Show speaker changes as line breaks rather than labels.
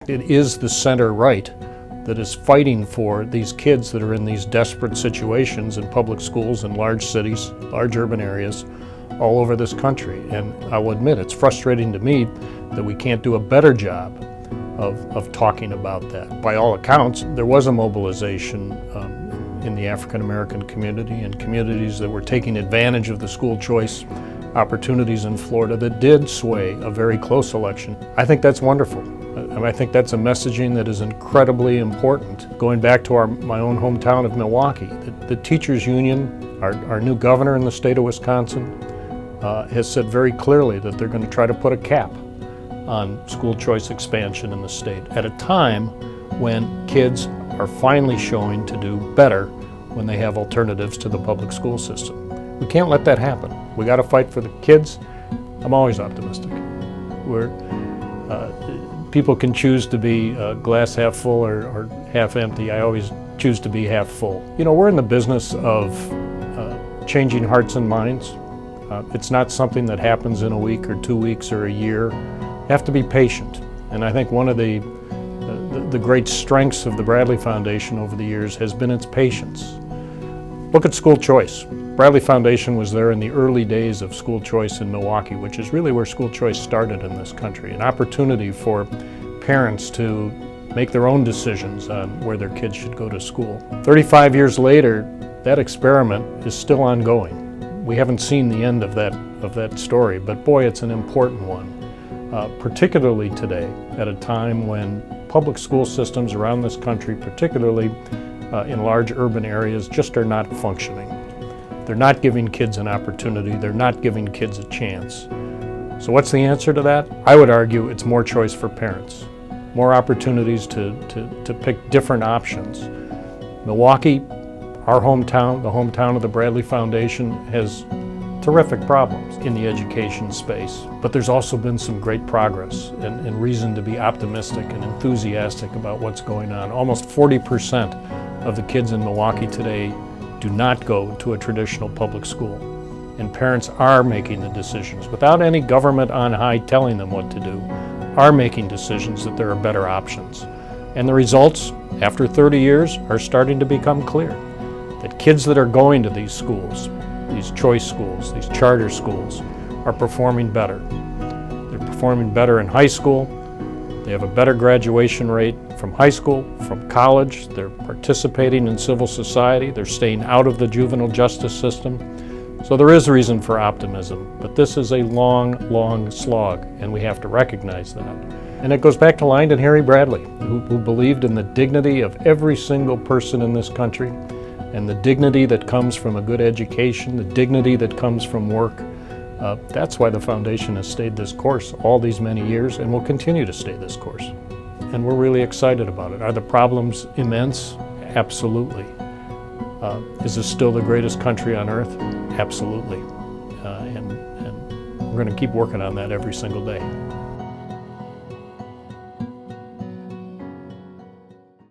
It is the center right that is fighting for these kids that are in these desperate situations in public schools in large cities, large urban areas, all over this country. And I will admit, it's frustrating to me that we can't do a better job of talking about that. By all accounts, there was a mobilization in the African American community and communities that were taking advantage of the school choice opportunities in Florida that did sway a very close election. I think that's wonderful. I think that's a messaging that is incredibly important. Going back to my own hometown of Milwaukee, the teachers union, our new governor in the state of Wisconsin, has said very clearly that they're going to try to put a cap on school choice expansion in the state at a time when kids are finally showing to do better when they have alternatives to the public school system. We can't let that happen. We got to fight for the kids. I'm always optimistic. People can choose to be glass half full or half empty. I always choose to be half full. You know, we're in the business of changing hearts and minds. It's not something that happens in a week or 2 weeks or a year. You have to be patient. And I think one of the great strengths of the Bradley Foundation over the years has been its patience. Look at school choice. Bradley Foundation was there in the early days of school choice in Milwaukee, which is really where school choice started in this country. An opportunity for parents to make their own decisions on where their kids should go to school. 35 years later, that experiment is still ongoing. We haven't seen the end of that story, but boy, it's an important one. Particularly today, at a time when public school systems around this country, particularly in large urban areas, just are not functioning. They're not giving kids an opportunity. They're not giving kids a chance. So what's the answer to that? I would argue it's more choice for parents, more opportunities to pick different options. Milwaukee, our hometown, the hometown of the Bradley Foundation, has terrific problems in the education space, but there's also been some great progress and reason to be optimistic and enthusiastic about what's going on. Almost 40% of the kids in Milwaukee today do not go to a traditional public school, and parents are making the decisions without any government on high telling them what to do, are making decisions that there are better options. And the results, after 30 years, are starting to become clear. That kids that are going to these schools, these choice schools, these charter schools, are performing better. They're performing better in high school. They have a better graduation rate from high school, from college. They're participating in civil society. They're staying out of the juvenile justice system. So there is reason for optimism, but this is a long, long slog, and we have to recognize that. And it goes back to Lyndon Harry Bradley, who believed in the dignity of every single person in this country, and the dignity that comes from a good education, the dignity that comes from work. That's why the foundation has stayed this course all these many years and will continue to stay this course. And we're really excited about it. Are the problems immense? Absolutely. Is this still the greatest country on earth? Absolutely. And we're going to keep working on that every single day.